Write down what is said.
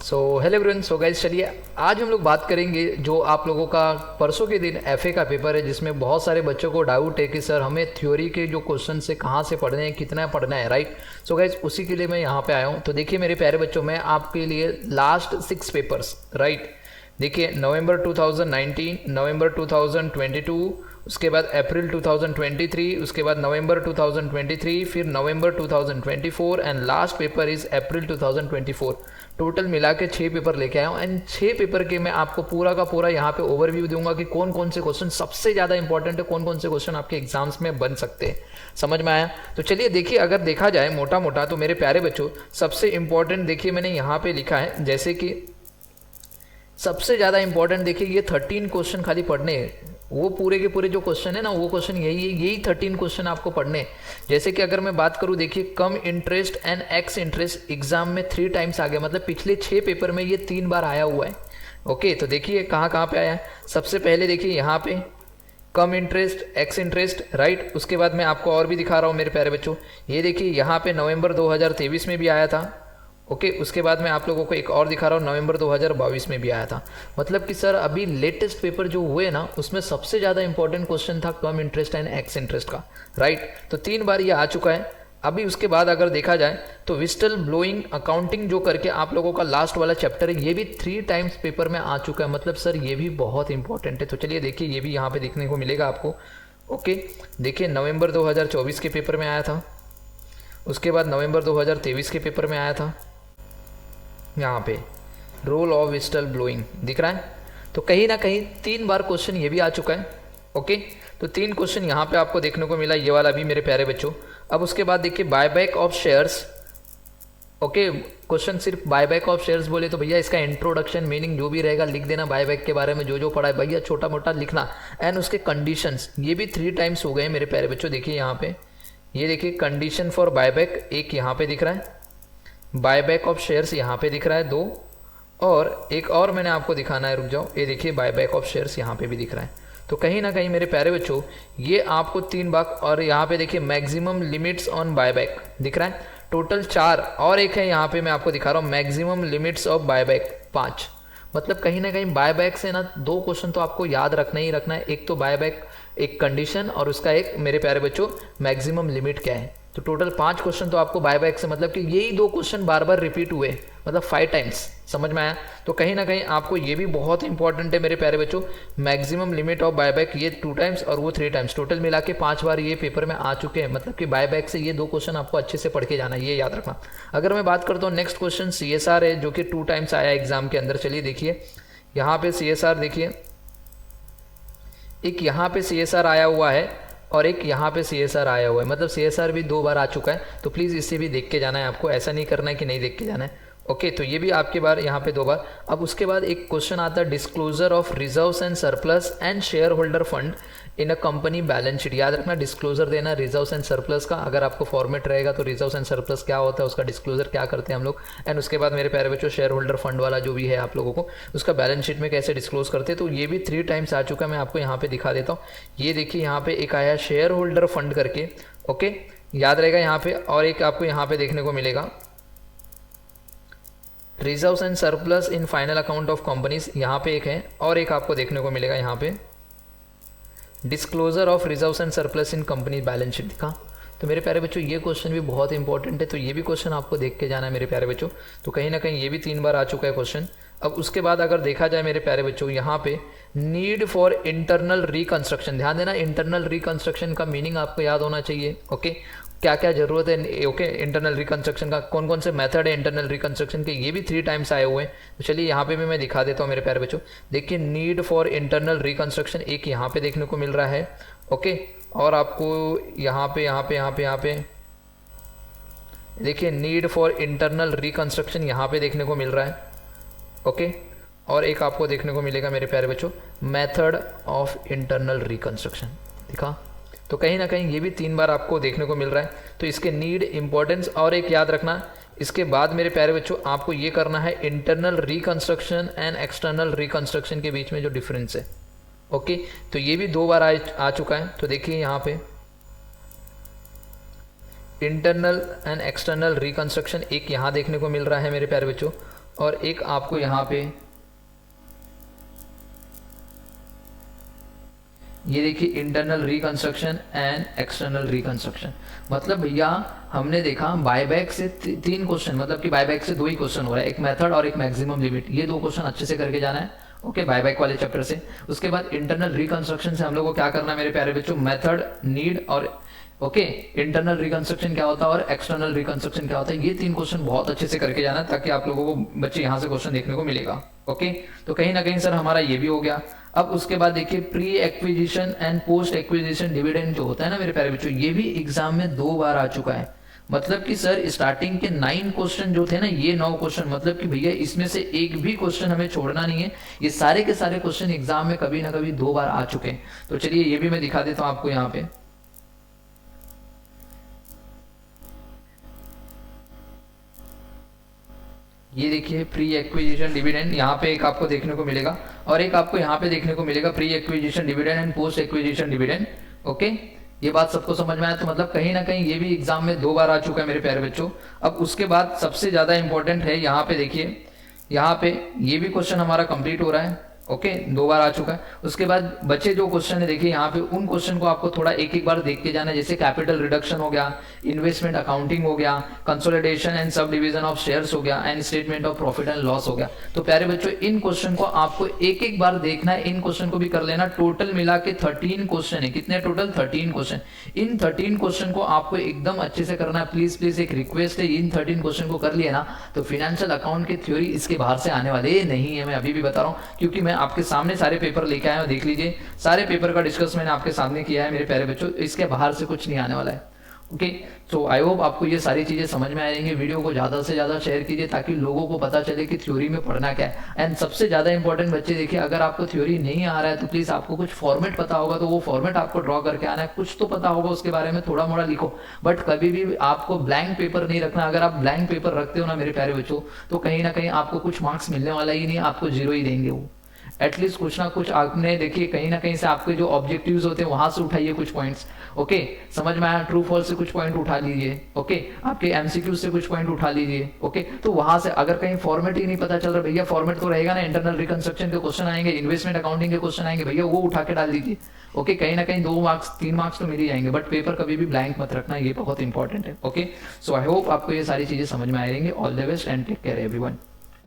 So hello everyone. So guys, चलिए आज हम लोग बात करेंगे जो आप लोगों का परसों के दिन एफए का पेपर है, जिसमें बहुत सारे बच्चों को डाउट है कि सर हमें थ्योरी के जो क्वेश्चन से कहाँ से पढ़ने हैं, कितना पढ़ना है, राइट। सो गाइस, उसी के लिए मैं यहाँ पे आया हूँ। तो देखिए मेरे प्यारे बच्चों, मैं आपके लिए लास्ट 6 पेपर्स, राइट, देखिए नवंबर 2019, नवंबर 2022, उसके बाद अप्रैल 2023, उसके बाद नवंबर 2023, फिर नवंबर 2024 and last paper is April 2024। Total मिला के 6 पेपर लेके आया हूँ एंड 6 पेपर के मैं आपको पूरा का पूरा यहाँ पे ओवरव्यू दूंगा कि कौन कौन से क्वेश्चन सबसे ज़्यादा इंपॉर्टेंट है, कौन कौन से क्वेश्चन आपके एग्जाम्स में बन सकते हैं। समझ में आया? तो चलिए देखिए, अगर देखा जाए मोटा मोटा तो मेरे प्यारे बच्चों, सबसे इंपॉर्टेंट देखिए मैंने यहाँ पे लिखा है, जैसे कि सबसे ज़्यादा इंपॉर्टेंट देखिए ये 13 क्वेश्चन खाली पढ़ने हैं। वो पूरे के पूरे जो क्वेश्चन है ना, वो क्वेश्चन यही 13 क्वेश्चन आपको पढ़ने हैं। जैसे कि अगर मैं बात करूँ, देखिए cum interest and ex interest exam में 3 टाइम्स आ गया, मतलब पिछले 6 पेपर में ये 3 बार आया हुआ है। ओके, तो देखिए कहाँ कहाँ पे आया है। सबसे पहले देखिए यहाँ पे कम इंटरेस्ट एक्स इंटरेस्ट, राइट। उसके बाद मैं आपको और भी दिखा रहा हूँ मेरे प्यारे बच्चों, ये देखिए यहाँ पे नवंबर 2023 में भी आया था। ओके, उसके बाद मैं आप लोगों को एक और दिखा रहा हूँ, नवंबर 2022 में भी आया था। मतलब कि सर अभी लेटेस्ट पेपर जो हुए ना, उसमें सबसे ज़्यादा इंपॉर्टेंट क्वेश्चन था कम इंटरेस्ट एंड एक्स इंटरेस्ट का, राइट। तो 3 बार ये आ चुका है। अभी उसके बाद अगर देखा जाए तो विस्टल ब्लोइंग अकाउंटिंग जो करके आप लोगों का लास्ट वाला चैप्टर है, ये भी 3 टाइम्स पेपर में आ चुका है। मतलब सर ये भी बहुत इंपॉर्टेंट है। तो चलिए देखिए, ये भी यहाँ पे देखने को मिलेगा आपको। ओके, देखिए नवंबर 2024 के पेपर में आया था, उसके बाद नवंबर 2023 के पेपर में आया था। यहाँ पे रोल ऑफ विस्टल ब्लोइंग दिख रहा है। तो कहीं ना कहीं 3 बार क्वेश्चन ये भी आ चुका है। ओके, तो 3 क्वेश्चन यहाँ पे आपको देखने को मिला, ये वाला भी मेरे प्यारे बच्चों। अब उसके बाद देखिए buyback of shares. Okay, question सिर्फ बायबैक ऑफ शेयर्स बोले तो भैया इसका इंट्रोडक्शन मीनिंग जो भी रहेगा लिख देना, बायबैक के बारे में जो पढ़ा है भैया छोटा मोटा लिखना, एंड उसके कंडीशंस, ये भी 3 टाइम्स हो गए मेरे प्यारे बच्चों। देखिए यहाँ पे, ये देखिए कंडीशन फॉर बायबैक एक यहाँ पे दिख रहा है, बायबैक ऑफ शेयर्स यहाँ पे दिख रहा है 2, और एक और मैंने आपको दिखाना है, रुक जाओ, ये देखिए बायबैक ऑफ शेयर्स यहाँ पे भी दिख रहा है। तो कहीं ना कहीं मेरे प्यारे बच्चों ये आपको 3 बार, और यहाँ पे देखिए मैक्सिमम लिमिट्स ऑन बायबैक दिख रहा है, टोटल 4, और एक है यहाँ पे मैं आपको दिखा रहा हूँ मैक्सिमम लिमिट्स ऑफ बायबैक 5। मतलब कहीं ना कहीं बायबैक से ना 2 क्वेश्चन तो आपको याद रखना ही रखना है, एक तो बायबैक एक कंडीशन, और उसका एक मेरे प्यारे बच्चों मैक्सिमम लिमिट क्या है। तो टोटल 5 क्वेश्चन तो आपको बायबैक से, मतलब कि यही 2 क्वेश्चन बार बार रिपीट हुए, मतलब 5 टाइम्स। समझ में आया? तो कहीं ना कहीं आपको ये भी बहुत इंपॉर्टेंट है मेरे प्यारे बच्चों, मैक्सिमम लिमिट ऑफ बायबैक ये 2 टाइम्स और वो 3 टाइम्स, टोटल मिला के 5 बार ये पेपर में आ चुके हैं। मतलब कि बायबैक से ये 2 क्वेश्चन आपको अच्छे से पढ़ के जाना है, ये याद रखना। अगर मैं बात करता हूँ नेक्स्ट क्वेश्चन CSR है, जो कि 2 टाइम्स आया एग्जाम के अंदर। चलिए देखिए यहाँ पे CSR देखिए, एक यहाँ पे CSR आया हुआ है और एक यहाँ पे CSR आया हुआ है, मतलब CSR भी 2 बार आ चुका है। तो प्लीज़ इसे भी देख के जाना है आपको, ऐसा नहीं करना है कि नहीं देख के जाना है। ओके, तो ये भी आपके बार यहाँ पे 2 बार। अब उसके बाद एक क्वेश्चन आता है disclosure of reserves and surplus and share holder fund in a company balance sheet. याद रखना डिस्क्लोजर देना रिजर्व्स एंड सरप्लस का, अगर आपको फॉर्मेट रहेगा तो रिजर्व्स एंड सरप्लस क्या होता है, उसका डिस्क्लोजर क्या करते हैं हम लोग, एंड उसके बाद मेरे प्यारे बच्चों शेयर होल्डर फंड वाला जो भी है आप लोगों को, उसका बैलेंस शीट में कैसे डिस्क्लोज करते हैं। तो ये भी 3 टाइम्स आ चुका है, मैं आपको यहाँ पे दिखा देता हूँ। ये देखिए यहाँ पे एक आया शेयर होल्डर फंड करके, ओके याद रहेगा यहाँ पे, और एक आपको यहाँ पे देखने को मिलेगा reserves and surplus in final account of companies, यहाँ पे एक है, और एक आपको देखने को मिलेगा यहाँ पे disclosure of reserves and surplus in company balance sheet दिखा। तो मेरे प्यारे बच्चों ये क्वेश्चन भी बहुत इंपॉर्टेंट है, तो ये भी क्वेश्चन आपको देख के जाना है मेरे प्यारे बच्चों। तो कहीं ना कहीं ये भी 3 बार आ चुका है क्वेश्चन। अब उसके बाद अगर देखा जाए मेरे प्यारे बच्चों, यहाँ पे नीड फॉर इंटरनल रिकंस्ट्रक्शन, ध्यान देना इंटरनल रिकंस्ट्रक्शन का मीनिंग आपको याद होना चाहिए। ओके, क्या क्या जरूरत है, ओके इंटरनल रिकंस्ट्रक्शन का, कौन कौन से मेथड है इंटरनल रिकंस्ट्रक्शन के, ये भी 3 टाइम्स आए हुए हैं। तो चलिए यहाँ पे भी मैं दिखा देता हूँ मेरे प्यारे बच्चों। देखिए नीड फॉर इंटरनल रिकंस्ट्रक्शन एक यहाँ पे देखने को मिल रहा है, ओके, और आपको यहाँ पे देखिए नीड फॉर इंटरनल रिकंस्ट्रक्शन यहाँ पे देखने को मिल रहा है, ओके, और एक आपको देखने को मिलेगा मेरे प्यारे बच्चों मेथड ऑफ इंटरनल रिकंस्ट्रक्शन दिखा। तो कहीं ना कहीं ये भी 3 बार आपको देखने को मिल रहा है। तो इसके नीड इंपॉर्टेंस, और एक याद रखना इसके बाद मेरे प्यारे बच्चों आपको ये करना है internal reconstruction and external reconstruction के बीच में जो डिफरेंस है। ओके, तो ये भी 2 बार आ चुका है। तो देखिए यहाँ पे इंटरनल एंड एक्सटर्नल रिकंस्ट्रक्शन एक यहाँ देखने को मिल रहा है मेरे प्यारे बच्चों, और एक आपको यहाँ पे ये देखिए internal reconstruction and external reconstruction. मतलब भैया हमने देखा बायबैक से 3 क्वेश्चन, मतलब कि बायबैक से 2 ही क्वेश्चन हो रहा है, एक मेथड और एक मैक्सिमम लिमिट। ये 2 क्वेश्चन अच्छे से करके जाना है, ओके, बायबैक वाले चैप्टर से। उसके बाद इंटरनल रिकंस्ट्रक्शन से हम लोग को क्या करना है मेरे प्यारे बच्चों, मेथड, नीड और ओके, इंटरनल रिकंस्ट्रक्शन क्या होता है और एक्सटर्नल रिकंस्ट्रक्शन क्या होता है। ये 3 क्वेश्चन बहुत अच्छे से करके जाना ताकि आप लोगों को बच्चे यहाँ से क्वेश्चन देखने को मिलेगा। ओके, तो कहीं ना कहीं सर हमारा ये भी हो गया। अब उसके बाद देखिए pre acquisition and post acquisition dividend जो होता है ना मेरे प्यारे बच्चों, ये भी एग्जाम में 2 बार आ चुका है। मतलब कि सर स्टार्टिंग के 9 क्वेश्चन जो थे ना, ये 9 क्वेश्चन, मतलब कि भैया इसमें से एक भी क्वेश्चन हमें छोड़ना नहीं है। ये सारे के सारे क्वेश्चन एग्जाम में कभी ना कभी 2 बार आ चुके हैं। तो चलिए ये भी मैं दिखा देता हूं आपको यहाँ पे। ये देखिए प्री एक्विजिशन डिविडेंड यहाँ पे एक आपको देखने को मिलेगा और एक आपको यहाँ पे देखने को मिलेगा pre acquisition dividend and post acquisition dividend. Okay, ये बात सबको समझ में आया। तो मतलब कहीं ना कहीं ये भी एग्जाम में 2 बार आ चुका है मेरे प्यारे बच्चों। अब उसके बाद सबसे ज्यादा इंपॉर्टेंट है यहाँ पे देखिए, यहाँ पे ये भी क्वेश्चन हमारा कंप्लीट हो रहा है। ओके, 2 बार आ चुका है। उसके बाद बचे जो क्वेश्चन है देखिए यहाँ पे, उन क्वेश्चन को आपको थोड़ा एक एक बार देख के जाना है। जैसे कैपिटल रिडक्शन हो गया, इन्वेस्टमेंट अकाउंटिंग हो गया, consolidation and sub division of shares हो गया and statement of profit and loss हो गया। तो प्यारे बच्चों इन क्वेश्चन को आपको एक एक बार देखना है, इन क्वेश्चन को भी कर लेना। टोटल मिला के 13 क्वेश्चन है। कितने टोटल? 13 क्वेश्चन। इन 13 क्वेश्चन को आपको एकदम अच्छे से करना है। प्लीज प्लीज एक रिक्वेस्ट है, इन 13 क्वेश्चन को कर लिया ना तो फाइनेंशियल अकाउंट की थ्योरी इसके बाहर से आने वाले नहीं है। मैं अभी भी बता रहा हूँ, क्योंकि मैं आपके सामने सारे पेपर लेके आया हूं, देख लीजिए। सारे पेपर का डिस्कस मैंने आपके सामने किया है मेरे प्यारे बच्चों, इसके बाहर से कुछ नहीं आने वाला है। ओके, सो आई होप आपको ये सारी चीजें समझ में आएंगी। वीडियो को ज्यादा से ज्यादा शेयर कीजिए ताकि लोगों को पता चले कि थ्योरी में पढ़ना क्या है। एंड सबसे ज्यादा इंपॉर्टेंट बच्चे देखिए, अगर आपको थ्योरी नहीं आ रहा है तो प्लीज आपको कुछ फॉर्मेट पता होगा तो वो फॉर्मेट आपको ड्रॉ करके आना है। कुछ तो पता होगा उसके बारे में, थोड़ा मोड़ा लिखो, बट कभी भी आपको ब्लैंक पेपर नहीं रखना। अगर आप ब्लैंक पेपर रखते हो ना मेरे प्यारे बच्चों, तो कहीं ना कहीं आपको कुछ मार्क्स मिलने वाला ही नहीं, आपको 0 ही देंगे वो। एटलीस्ट कुछ ना कुछ आपने देखिए कहीं ना कहीं से आपके जो ऑब्जेक्टिव्स होते हैं वहां से उठाइए कुछ पॉइंट्स। ओके, समझ में आया? ट्रू फॉल्स से कुछ पॉइंट उठा लीजिए। ओके, आपके एमसीक्यू से कुछ पॉइंट उठा लीजिए। ओके, तो वहां से अगर कहीं फॉर्मेट ही नहीं पता चल रहा, भैया फॉर्मेट तो रहेगा ना, इंटरनल रिकंस्ट्रक्शन के क्वेश्चन आएंगे, इन्वेस्टमेंट अकाउंटिंग के क्वेश्चन आएंगे, भैया वो उठा के डाल दीजिए। ओके, कहीं ना कहीं 2 मार्क्स 3 मार्क्स तो मिल ही जाएंगे, बट पेपर कभी भी ब्लैंक मत रखना, ये बहुत इंपॉर्टेंट है। ओके, सो आई होप आपको ये सारी चीजें समझ में आएंगे। All the best and take care everyone.